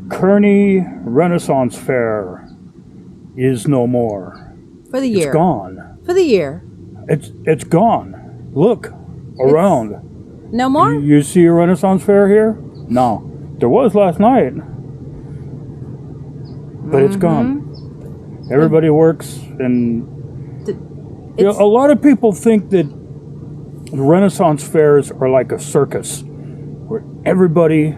Kearney Renaissance Fair is no more. For the year. It's gone. For the year. It's gone. Look around. No more? You see a Renaissance Fair here? No. There was last night. But it's gone. Everybody works, and a lot of people think that the Renaissance fairs are like a circus, where everybody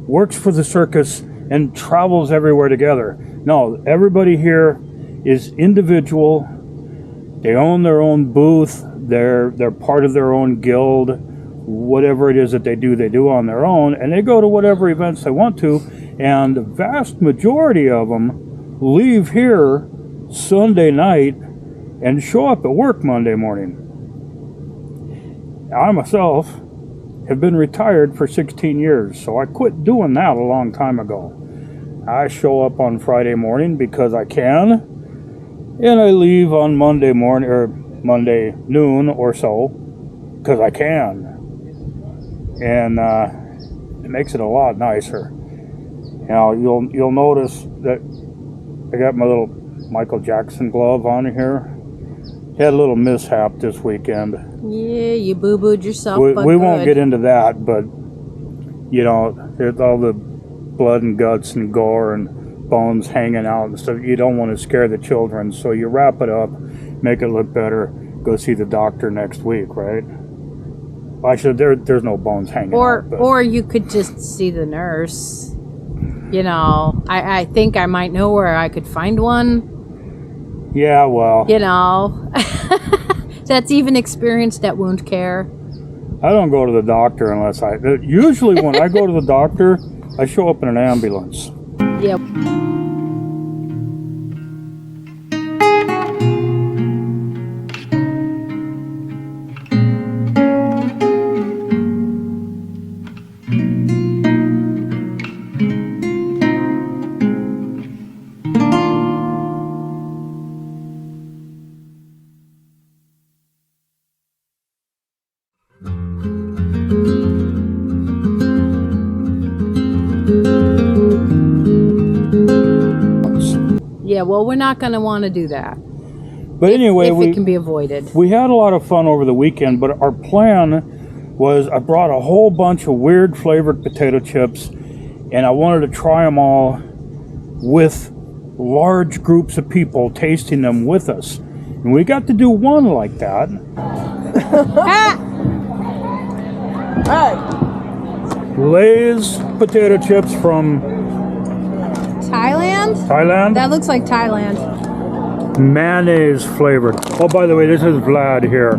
works for the circus and travels everywhere together. No, everybody here is individual. They own their own booth. They're part of their own guild. Whatever it is that they do on their own, and they go to whatever events they want to. And the vast majority of them leave here Sunday night and show up at work Monday morning. I myself have been retired for 16 years, so I quit doing that a long time ago. I show up on Friday morning because I can, and I leave on Monday morning or Monday noon or so because I can. And it makes it a lot nicer. Now you'll notice that I got my little Michael Jackson glove on here. Had a little mishap this weekend. Yeah, you boo-booed yourself. We won't get into that, but you know, there's all the blood and guts and gore and bones hanging out and stuff. You don't want to scare the children, so you wrap it up, make it look better. Go see the doctor next week, right? Well, actually, there's no bones hanging out. Or you could just see the nurse. You know, I think I might know where I could find one. Yeah, well. You know, that's even experienced at wound care. I don't go to the doctor unless usually when I go to the doctor, I show up in an ambulance. Yep. Yeah, well, we're not going to want to do that. But anyway, if it can be avoided. We had a lot of fun over the weekend, but our plan was I brought a whole bunch of weird flavored potato chips, and I wanted to try them all with large groups of people tasting them with us. And we got to do one like that. Lay's potato chips from Thailand? That looks like Thailand. Mayonnaise flavored. Oh, by the way, this is Vlad here.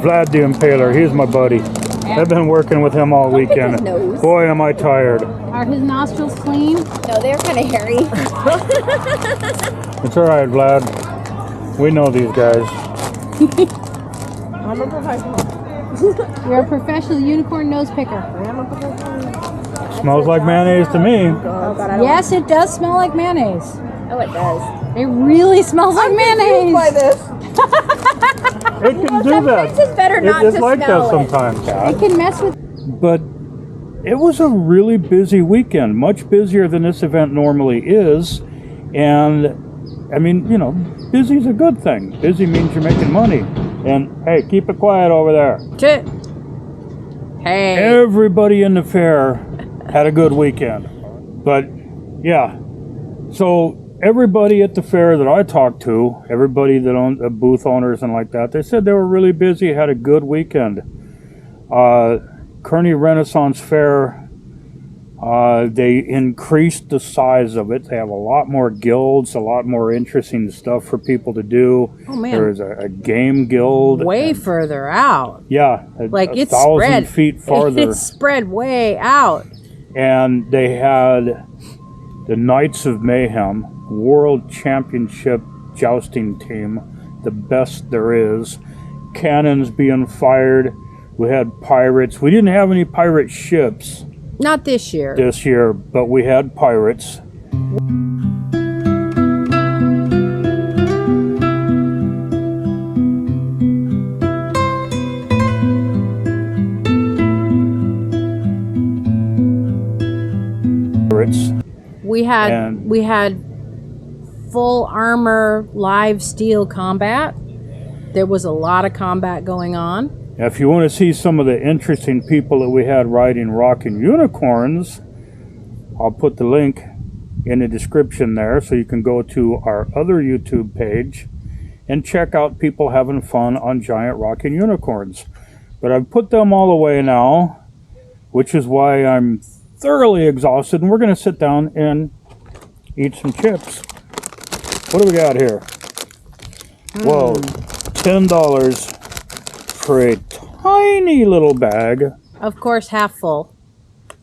Vlad the Impaler. He's my buddy. I've been working with him all weekend. Boy, am I tired. Are his nostrils clean? No, they're kind of hairy. It's all right, Vlad. We know these guys. I'm a professional. You're a professional unicorn nose picker. I am a professional. Smells like mayonnaise to me. Oh, God, Yes, it does smell like mayonnaise. Oh, it does. It really smells like mayonnaise. By this. It can do that. Sometimes it's better not It's to like that smell it. sometimes, Kat. It can mess with... But it was a really busy weekend, much busier than this event normally is. And, I mean, you know, busy is a good thing. Busy means you're making money. And, hey, keep it quiet over there. Hey. Everybody in the fair had a good weekend. But, yeah. So, everybody at the fair that I talked to, everybody that owned booth owners and like that, they said they were really busy, had a good weekend. Kearney Renaissance Fair, they increased the size of it. They have a lot more guilds, a lot more interesting stuff for people to do. Oh, man. There's a game guild. Way further out. Yeah, Like it's 1,000 spread. feet farther. It's spread way out. And they had the Knights of Mayhem World Championship jousting team, the best there is. Cannons being fired. We had pirates. We didn't have any pirate ships Not this year. this year, but we had pirates. We had And- we had full armor live steel combat. There was a lot of combat going on. If you want to see some of the interesting people that we had riding Rocking Unicorns, I'll put the link in the description there so you can go to our other YouTube page and check out people having fun on Giant Rocking Unicorns. But I've put them all away now, which is why I'm thoroughly exhausted, and we're going to sit down and eat some chips. What do we got here? Whoa, $10 for a tiny little bag. Of course, half full.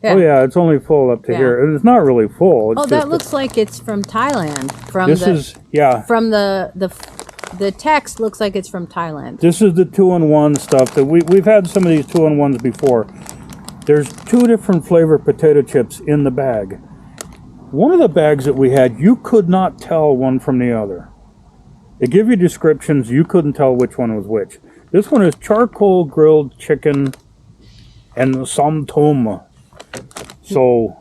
Oh yeah, it's only full up to Yeah. here. It's not really full. It's Oh, just that looks like it's from Thailand. From This the is yeah. from the text looks like it's from Thailand. This is the 2-in-1 stuff that we've had some of these 2-in-1s before. There's 2 different flavor potato chips in the bag. One of the bags that we had, you could not tell one from the other. They give you descriptions, you couldn't tell which one was which. This one is charcoal grilled chicken and som tom. So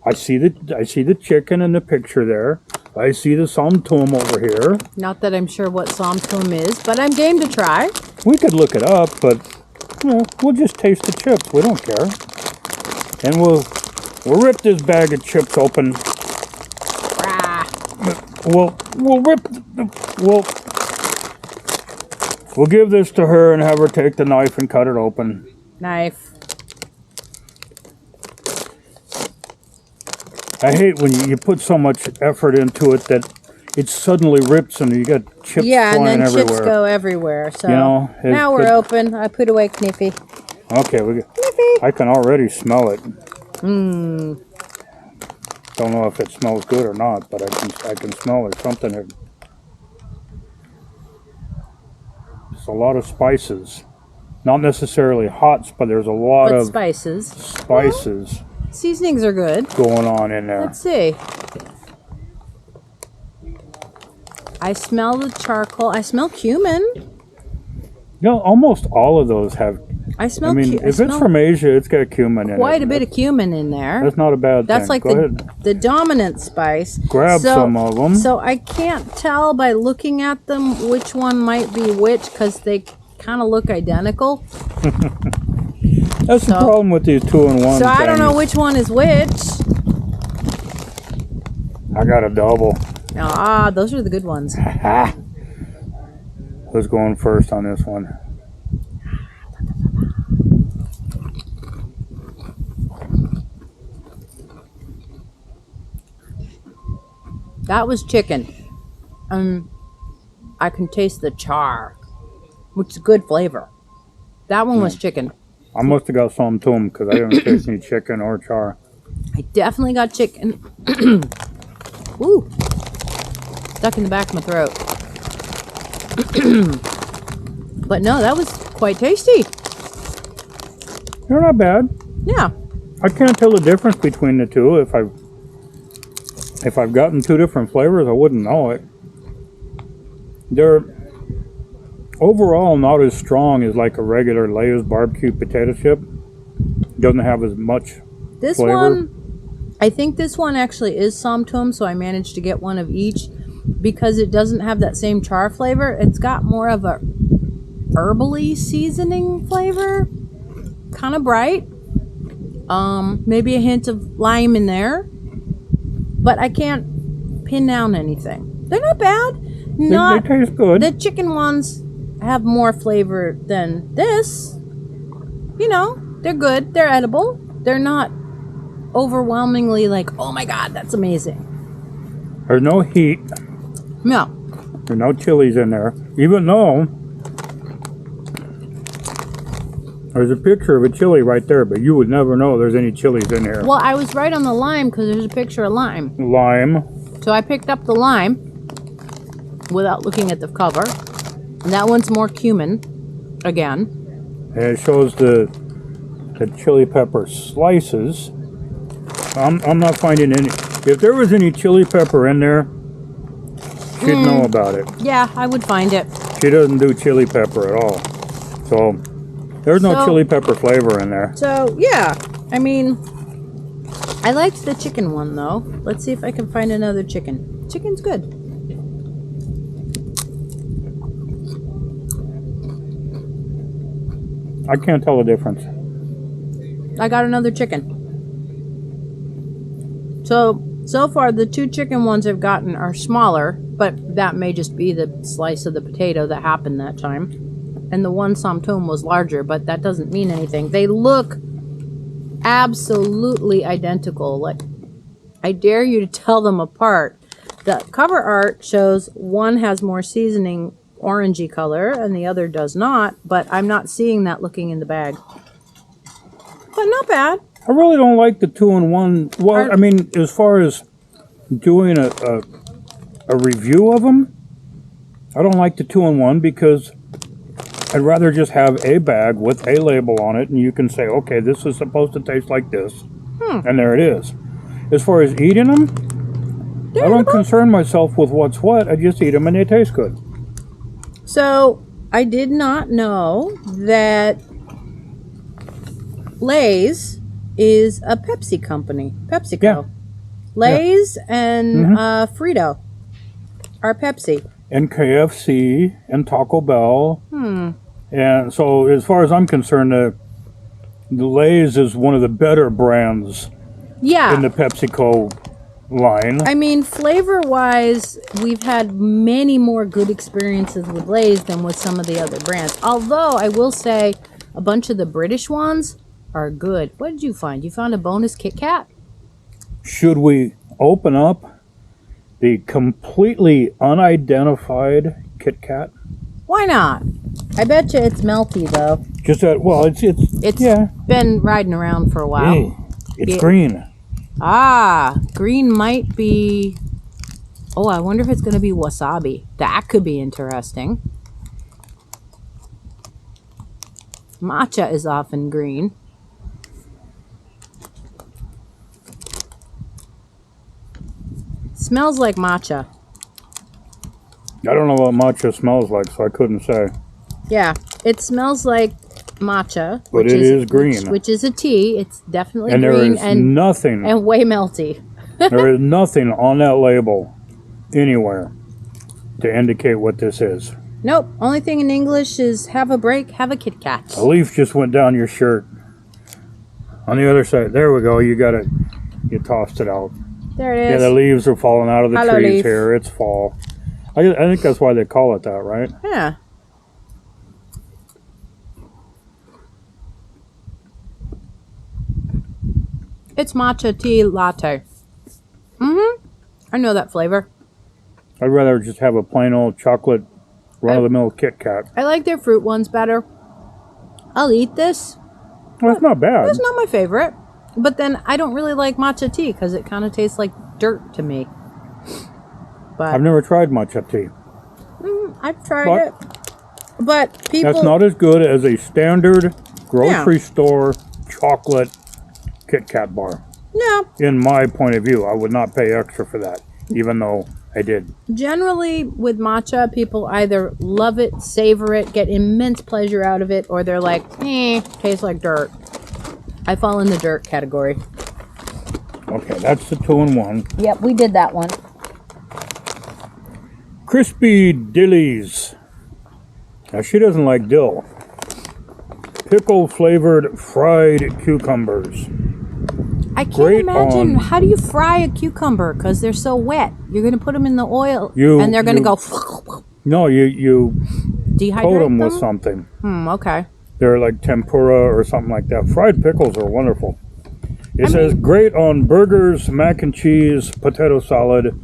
I see the chicken in the picture there. I see the som tom over here. Not that I'm sure what somtum is, but I'm game to try. We could look it up, but you know, we'll just taste the chips. We don't care. And we'll rip this bag of chips open. Rah. We'll give this to her and have her take the knife and cut it open. Knife. I hate when you put so much effort into it that it suddenly rips and you got chips Yeah, and flying then everywhere. chips go everywhere. So You know, now we're open. I put away Kniffy. Okay, Kniffy. I can already smell it. Mmm. Don't know if it smells good or not, but I can smell there's something there. There's a lot of spices. Not necessarily hot, but there's a lot But of spices. spices Seasonings are good. going on in there. Let's see. I smell the charcoal. I smell cumin. You know, almost all of those have. I smell. I mean, if it's from Asia, it's got cumin in it. quite a bit of cumin in there. That's not a bad That's thing. like Go ahead. the dominant spice. Grab some of them. So I can't tell by looking at them which one might be which because they kind of look identical. That's the problem with these 2-in-1 So I don't know things. which one is which. I got a double. Ah, those are the good ones. Who's going first on this one? That was chicken. I can taste the char, which is good flavor. That one was chicken. I must have got some to them because I didn't taste any chicken or char. I definitely got chicken. Ooh, stuck in the back of my throat. But no, that was quite tasty. They're not bad. Yeah. I can't tell the difference between the two. If I've gotten 2 different flavors, I wouldn't know it. They're overall not as strong as like a regular Lay's barbecue potato chip. Doesn't have as much This flavor. one, I think this one actually is somtum, so I managed to get one of each because it doesn't have that same char flavor. It's got more of a herbally seasoning flavor, kind of bright. Maybe a hint of lime in there, but I can't pin down anything. They're not bad. They taste good. The chicken ones have more flavor than this. You know, they're good. They're edible. They're not overwhelmingly like, oh my god, that's amazing. There's no heat. No. There's no chilies in there. Even though there's a picture of a chili right there, but you would never know there's any chilies in here. Well, I was right on the lime because there's a picture of lime. Lime. So I picked up the lime without looking at the cover. And that one's more cumin, again. And it shows the chili pepper slices. I'm not finding any. If there was any chili pepper in there, she'd know about it. Yeah, I would find it. She doesn't do chili pepper at all. So there's no So- chili pepper flavor in there. So, yeah. I mean, I liked the chicken one though. Let's see if I can find another chicken. Chicken's good. I can't tell the difference. I got another chicken. So far the 2 chicken ones I've gotten are smaller, but that may just be the slice of the potato that happened that time. And the one Somtum was larger, but that doesn't mean anything. They look absolutely identical. Like, I dare you to tell them apart. The cover art shows one has more seasoning orangey color and the other does not, but I'm not seeing that looking in the bag. But not bad. I really don't like the 2-in-1. Well, I mean, as far as doing a review of them, I don't like the 2-in-1 because I'd rather just have a bag with a label on it and you can say, okay, this is supposed to taste like this. And there it is. As far as eating them, I don't concern myself with what's what. I just eat them and they taste good. So, I did not know that Lay's is a Pepsi company. PepsiCo. Yeah. Lay's and Frito are Pepsi. And KFC and Taco Bell. And so, as far as I'm concerned, the Lay's is one of the better brands in the PepsiCo line. I mean, flavor-wise, we've had many more good experiences with Lay's than with some of the other brands. Although, I will say, a bunch of the British ones are good. What did you find? You found a bonus Kit Kat? Should we open up the completely unidentified Kit Kat? Why not? I bet you it's melty, though. Just that, well, it's been riding around for a while. It's green. Ah, green might be... Oh, I wonder if it's going to be wasabi. That could be interesting. Matcha is often green. Smells like matcha. I don't know what matcha smells like, so I couldn't say. Yeah, it smells like matcha. But it is green. Which is a tea. It's definitely and green. There is nothing. And way melty. There is nothing on that label anywhere to indicate what this is. Nope. Only thing in English is have a break, have a Kit Kat. A leaf just went down your shirt. On the other side. There we go. You got it. You tossed it out. There it is. Yeah, the leaves are falling out of the Hello, trees leaf. here. It's fall. I think that's why they call it that, right? Yeah. It's matcha tea latte. I know that flavor. I'd rather just have a plain old chocolate run-of-the-mill Kit Kat. I like their fruit ones better. I'll eat this. Well, it's not bad. It's not my favorite. But then I don't really like matcha tea because it kind of tastes like dirt to me. But I've never tried matcha tea. I've tried it. But people... That's not as good as a standard grocery store chocolate Kit Kat bar. No. In my point of view, I would not pay extra for that, even though I did. Generally, with matcha, people either love it, savor it, get immense pleasure out of it, or they're like, tastes like dirt. I fall in the dirt category. Okay, that's the 2-in-1. Yep, we did that one. Crispy dillies. Now, she doesn't like dill. Pickle-flavored fried cucumbers. I can't imagine, how do you fry a cucumber? Because they're so wet. You're going to put them in the oil, and they're going to go... No, you dehydrate coat them with something. Okay. They're like tempura or something like that. Fried pickles are wonderful. It says great on burgers, mac and cheese, potato salad.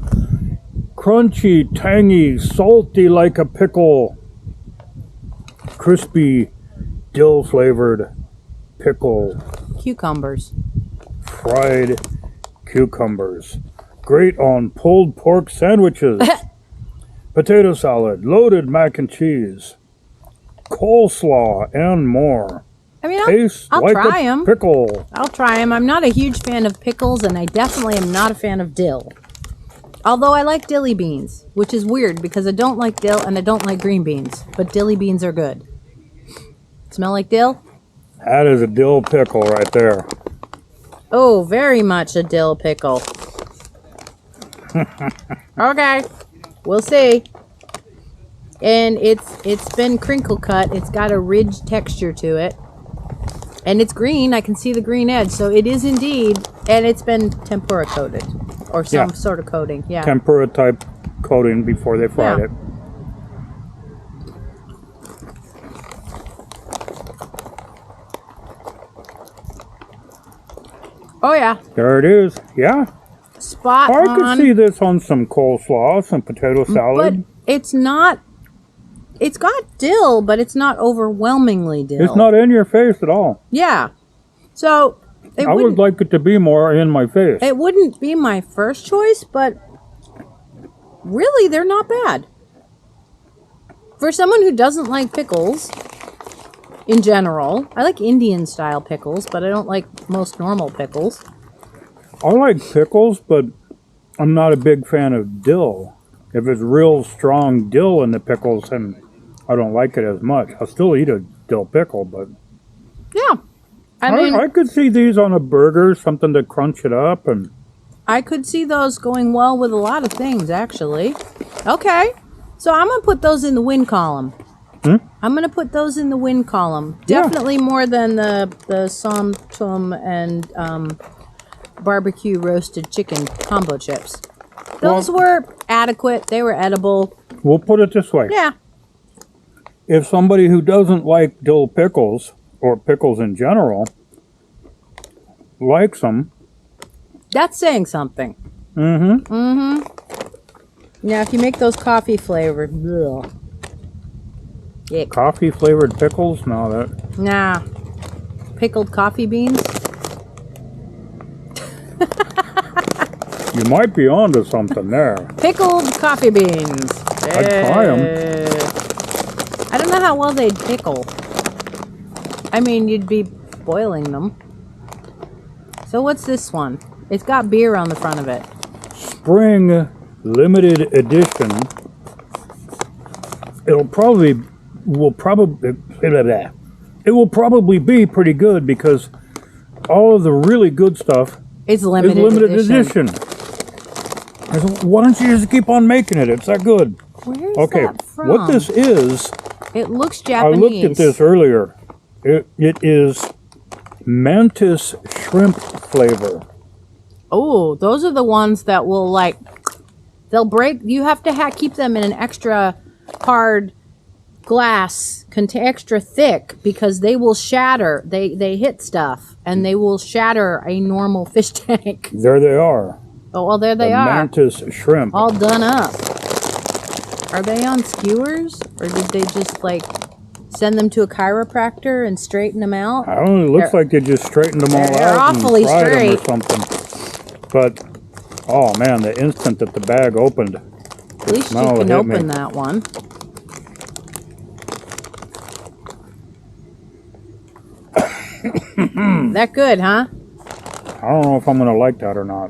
Crunchy, tangy, salty like a pickle. Crispy, dill-flavored pickle. Cucumbers. Fried cucumbers. Great on pulled pork sandwiches. Potato salad, loaded mac and cheese. Coleslaw, and more. I mean, Tastes like try a them. pickle. I'll try them. I'm not a huge fan of pickles, and I definitely am not a fan of dill. Although I like dilly beans, which is weird because I don't like dill and I don't like green beans. But dilly beans are good. Smell like dill? That is a dill pickle right there. Oh, very much a dill pickle. Okay, we'll see. And it's been crinkle cut. It's got a ridge texture to it. And it's green. I can see the green edge. So it is indeed. And it's been tempura coated. Or some sort of coating. Yeah. Tempura type coating before they fried it. Oh, yeah. There it is. Yeah. Spot I on. could see this on some coleslaw, some potato salad. But it's not... It's got dill, but it's not overwhelmingly dill. It's not in your face at all. Yeah. So... I would like it to be more in my face. It wouldn't be my first choice, but... Really, they're not bad. For someone who doesn't like pickles... In general, I like Indian-style pickles, but I don't like most normal pickles. I like pickles, but I'm not a big fan of dill. If it's real strong dill in the pickles, then I don't like it as much. I'll still eat a dill pickle, but... Yeah. I mean... I could see these on a burger, something to crunch it up, and... I could see those going well with a lot of things, actually. Okay. So I'm going to put those in the win column. I'm going to put those in the win column. Definitely more than the som tum and barbecue roasted chicken combo chips. Those were adequate. They were edible. We'll put it this way. Yeah. If somebody who doesn't like dill pickles, or pickles in general, likes them... That's saying something. Mm-hmm. Mm-hmm. Now, if you make those coffee flavored... Ugh. Yeah. Coffee flavored pickles? No, that... Nah. Pickled coffee beans? You might be onto something there. Pickled coffee beans. I'd try them. I don't know how well they'd pickle. I mean, you'd be boiling them. So what's this one? It's got beer on the front of it. Spring limited edition. It will probably be pretty good because all of the really good stuff is is limited edition. Why don't you just keep on making it? It's that good. Where's Okay, that from? what this is, It looks Japanese. I looked at this earlier. It is mantis shrimp flavor. Oh, those are the ones that will they'll break. You have to keep them in an extra hard glass, extra thick, because they will shatter. They hit stuff and they will shatter a normal fish tank. There they are. Oh, well, there they are. Mantis shrimp. All done up. Are they on skewers? Or did they just, send them to a chiropractor and straighten them out? I don't know. It looks like they just straightened them all out. They're awfully and fried them or straight. something. But, oh man, the instant that the bag opened. At least you can open that one. That good, huh? I don't know if I'm going to like that or not.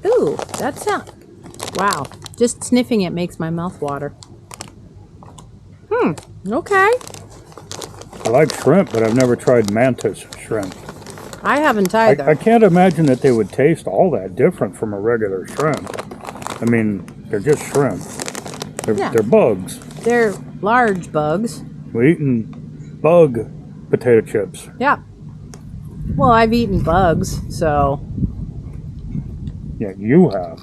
Ooh, that sounds... Wow. Just sniffing it makes my mouth water. Okay. I like shrimp, but I've never tried mantis shrimp. I haven't either. I can't imagine that they would taste all that different from a regular shrimp. I mean, they're just shrimp. They're bugs. They're large bugs. We're eating bug potato chips. Yeah. Well, I've eaten bugs, so... Yeah, you have.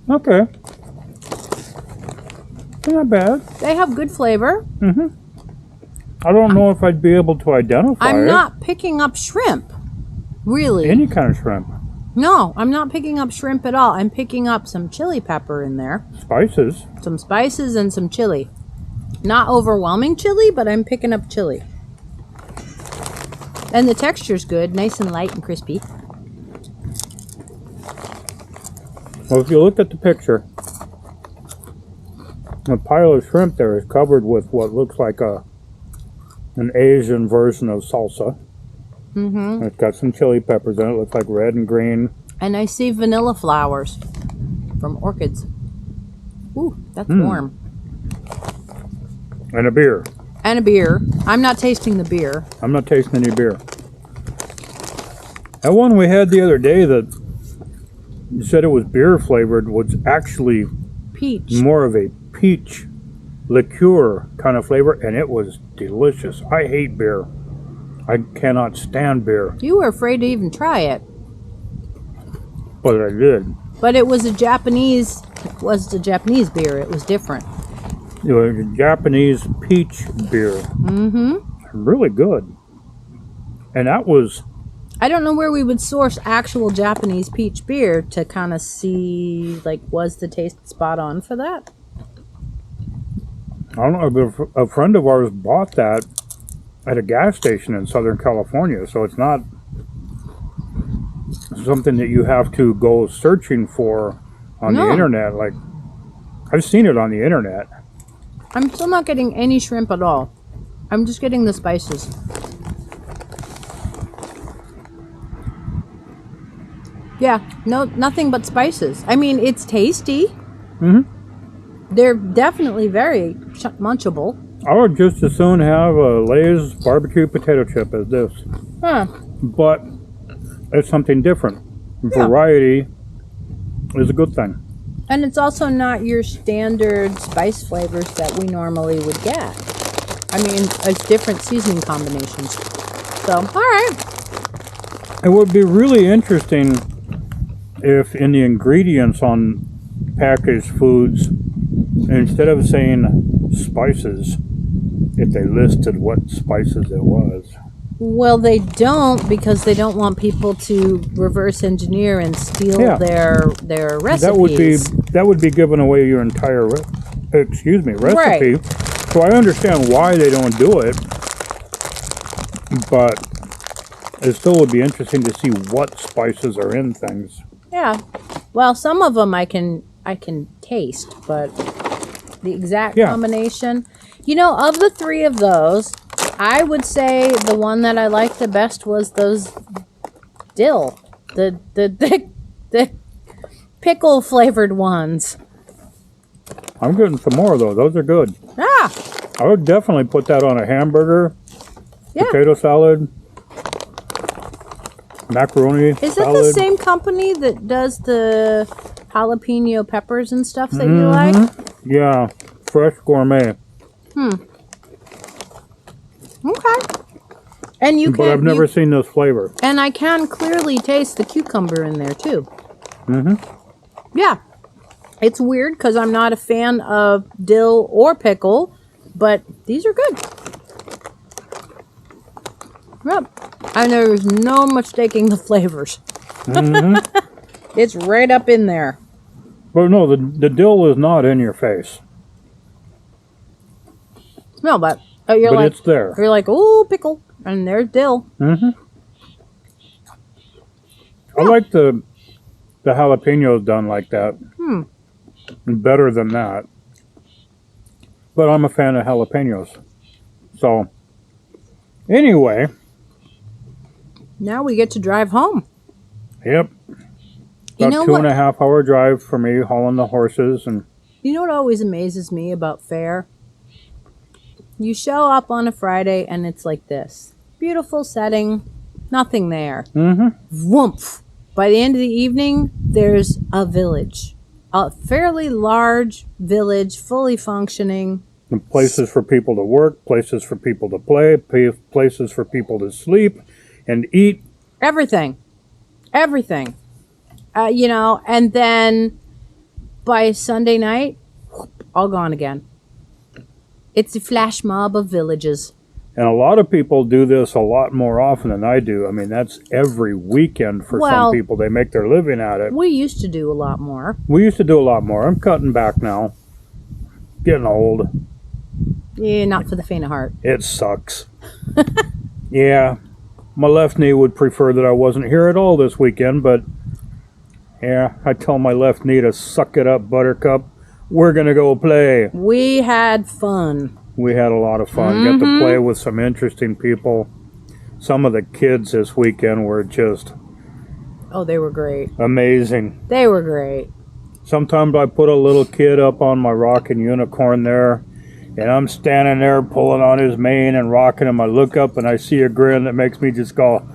Okay. Not bad. They have good flavor. I don't know if I'd be able to identify I'm it. not picking up shrimp. Really. Any kind of shrimp. No, I'm not picking up shrimp at all. I'm picking up some chili pepper in there. Spices. Some spices and some chili. Not overwhelming chili, but I'm picking up chili. And the texture's good. Nice and light and crispy. Well, if you look at the picture, the pile of shrimp there is covered with what looks like an Asian version of salsa. And it's got some chili peppers in it. It looks like red and green. And I see vanilla flowers from orchids. Ooh, that's warm. And a beer. And a beer. I'm not tasting the beer. I'm not tasting any beer. That one we had the other day that you said it was beer flavored was actually Peach. more of a peach liqueur kind of flavor, and it was delicious. I hate beer. I cannot stand beer, You were afraid to even try it. but I did. But it was a Japanese beer. It was different. It was a Japanese peach beer. Mm-hmm. Really good. And that was, I don't know where we would source actual Japanese peach beer to kind of see, like, was the taste spot on for that? I don't know, but a friend of ours bought that at a gas station in Southern California, so it's not something that you have to go searching for on No. the internet. Like, I've seen it on the internet. I'm still not getting any shrimp at all. I'm just getting the spices. Yeah, no, nothing but spices. I mean, it's tasty. Mm-hmm. They're definitely very munchable. I would just as soon have a Lay's barbecue potato chip as this. Huh. But it's something different. Yeah. Variety is a good thing. And it's also not your standard spice flavors that we normally would get. I mean, it's different seasoning combinations. So, all right. It would be really interesting if in the ingredients on packaged foods, instead of saying spices, if they listed what spices it was. Well, they don't, because they don't want people to reverse engineer and steal Yeah. their recipes. That would be giving away your entire recipe. Right. So I understand why they don't do it, but it still would be interesting to see what spices are in things. Yeah. Well, some of them I can taste, but the exact combination. You know, of the three of those, I would say the one that I liked the best was those dill, the pickle flavored ones. I'm getting some more of those. Those are good. Ah, I would definitely put that on a hamburger, yeah. potato salad, macaroni Is that salad. the same company that does the jalapeno peppers and stuff that you like? Yeah, fresh gourmet. Okay. And you But can. I've never seen this flavor. And I can clearly taste the cucumber in there too. Mm-hmm. Yeah. It's weird because I'm not a fan of dill or pickle, but these are good. Yep. And there's no mistaking the flavors. It's right up in there. But no, the dill is not in your face. No, but you're But like, it's there. You're like, oh, pickle, and there's dill. Mm-hmm. I like the jalapenos done like that. Better than that. But I'm a fan of jalapenos. So, anyway. Now we get to drive home. Yep. You About know 2.5 hour drive for me hauling the horses. And You know what always amazes me about fair? You show up on a Friday and it's like this. Beautiful setting, nothing there. Woomph. By the end of the evening, there's a village. A fairly large village, fully functioning. and places for people to work, places for people to play, places for people to sleep and eat. Everything. Everything. You know, and then by Sunday night, all gone again. It's a flash mob of villages. And a lot of people do this a lot more often than I do. I mean, that's every weekend for some people. They make their living at it. We used to do a lot more. We used to do a lot more. I'm cutting back now. Getting old. Yeah, not for the faint of heart. It sucks. Yeah. My left knee would prefer that I wasn't here at all this weekend, but yeah, I tell my left knee to suck it up, Buttercup. We're going to go play. We had fun. We had a lot of fun. Get to play with some interesting people. Some of the kids this weekend were just Oh, they were great. amazing. They were great. Sometimes I put a little kid up on my rocking unicorn there, And I'm standing there pulling on his mane and rocking him. I look up and I see a grin that makes me just go,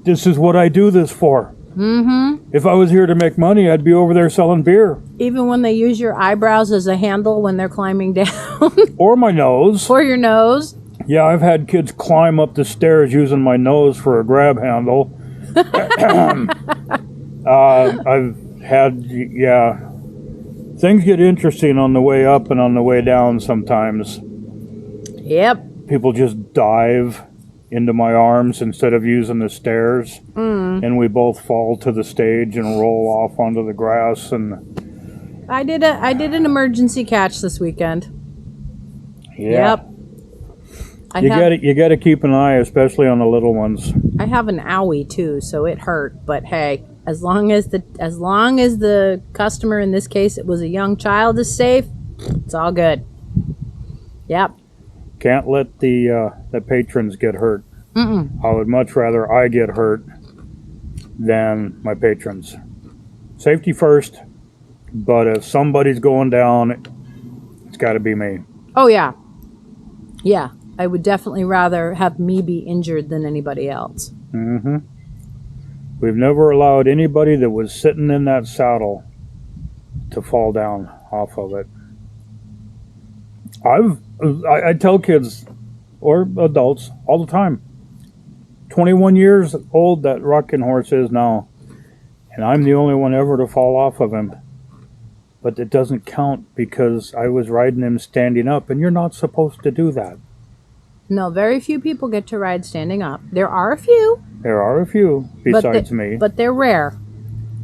this is what I do this for. Mm-hmm. If I was here to make money, I'd be over there selling beer. Even when they use your eyebrows as a handle when they're climbing down. Or my nose. Or your nose. Yeah, I've had kids climb up the stairs using my nose for a grab handle. I've had, yeah. Things get interesting on the way up and on the way down sometimes. Yep. People just dive into my arms instead of using the stairs. And we both fall to the stage and roll off onto the grass. And I did an emergency catch this weekend. yeah. Yep. You got to keep an eye, especially on the little ones. I have an owie too, so it hurt. But hey, as long as the customer, in this case it was a young child, is safe, it's all good. Yep. Can't let the patrons get hurt. I would much rather I get hurt than my patrons. Safety first, but if somebody's going down, it's got to be me. Oh yeah. Yeah, I would definitely rather have me be injured than anybody else. Mm-hmm. We've never allowed anybody that was sitting in that saddle to fall down off of it. I tell kids or adults all the time, 21 years old that rocking horse is now, and I'm the only one ever to fall off of him. But it doesn't count because I was riding him standing up, and you're not supposed to do that. No, very few people get to ride standing up. There are a few. There are a few besides me. But they're rare.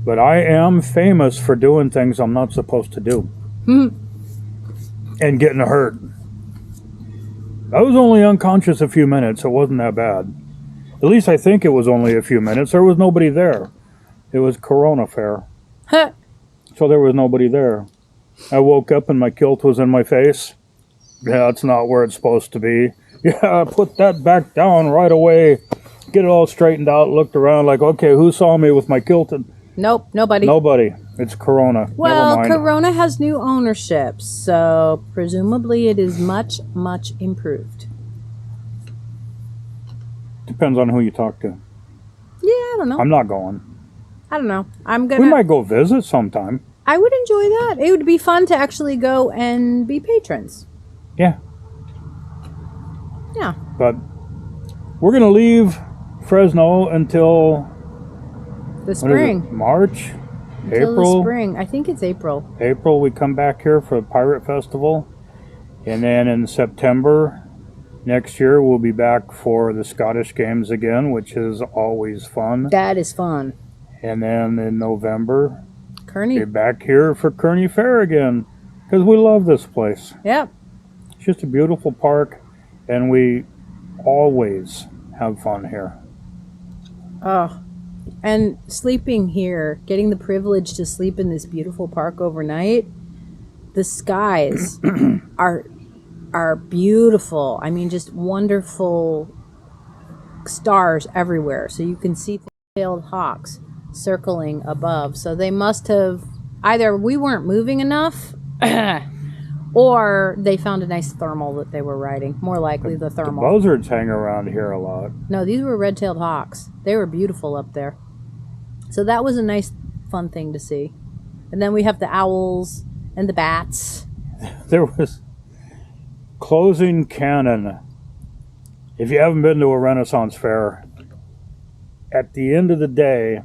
But I am famous for doing things I'm not supposed to do. And getting hurt. I was only unconscious a few minutes. It wasn't that bad. At least I think it was only a few minutes. There was nobody there. It was Corona Fair. So there was nobody there. I woke up and my kilt was in my face. Yeah, that's not where it's supposed to be. Yeah, I put that back down right away. Get it all straightened out. Looked around like, okay, who saw me with my kilt? Nope, nobody. Nobody. It's Corona. Well, Never mind. Corona has new ownership, so presumably it is much, much improved. Depends on who you talk to. Yeah, I don't know. I'm not going. I don't know. We might go visit sometime. I would enjoy that. It would be fun to actually go and be patrons. Yeah. Yeah. But we're going to leave Fresno until The spring. March? Until April? the spring. I think it's April. April, we come back here for a pirate festival. And then in September next year, we'll be back for the Scottish Games again, which is always fun. That is fun. And then in November, Kearney. be back here for Kearney Fair again. Because we love this place. Yep. It's just a beautiful park. And we always have fun here. Oh. And sleeping here, getting the privilege to sleep in this beautiful park overnight, the skies are beautiful. I mean, just wonderful stars everywhere. So you can see tailed hawks circling above. So they must have either we weren't moving enough or they found a nice thermal that they were riding. More likely the thermal. The buzzards hang around here a lot. No, these were red-tailed hawks. They were beautiful up there. So that was a nice, fun thing to see. And then we have the owls and the bats. There was closing cannon. If you haven't been to a Renaissance fair, at the end of the day,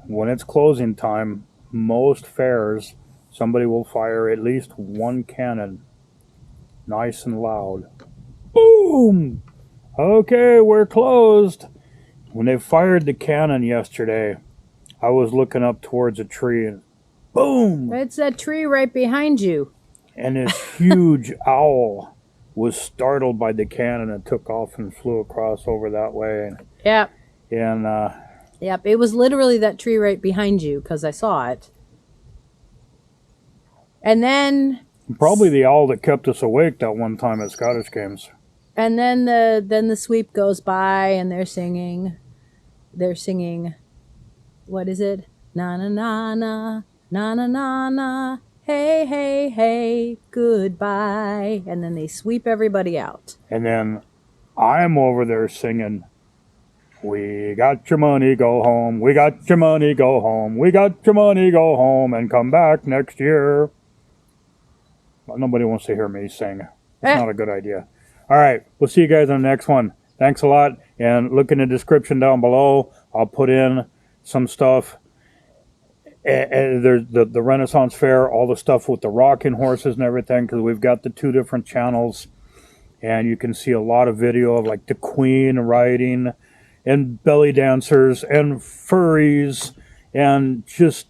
when it's closing time, most fairs, somebody will fire at least one cannon. Nice and loud. Boom! Okay, we're closed. When they fired the cannon yesterday, I was looking up towards a tree and boom! It's that tree right behind you. And this huge owl was startled by the cannon and took off and flew across over that way. Yep. And Yep, it was literally that tree right behind you because I saw it. And then probably the owl that kept us awake that one time at Scottish Games. And then the sweep goes by and they're singing, what is it? Na na na na na na na na. hey, hey, hey, goodbye. And then they sweep everybody out. And then I'm over there singing, we got your money, go home. We got your money, go home. We got your money, go home and come back next year. Well, nobody wants to hear me sing. It's not a good idea. All right. We'll see you guys on the next one. Thanks a lot. And look in the description down below. I'll put in some stuff. There's the Renaissance Fair, all the stuff with the rocking horses and everything, because we've got the 2 different channels. And you can see a lot of video of like the Queen riding and belly dancers and furries and just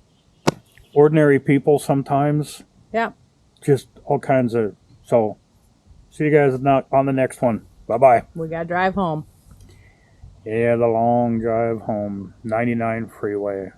ordinary people sometimes. Yeah. Just all kinds of. So see you guys on the next one. Bye-bye. We got to drive home. Yeah, the long drive home. 99 freeway.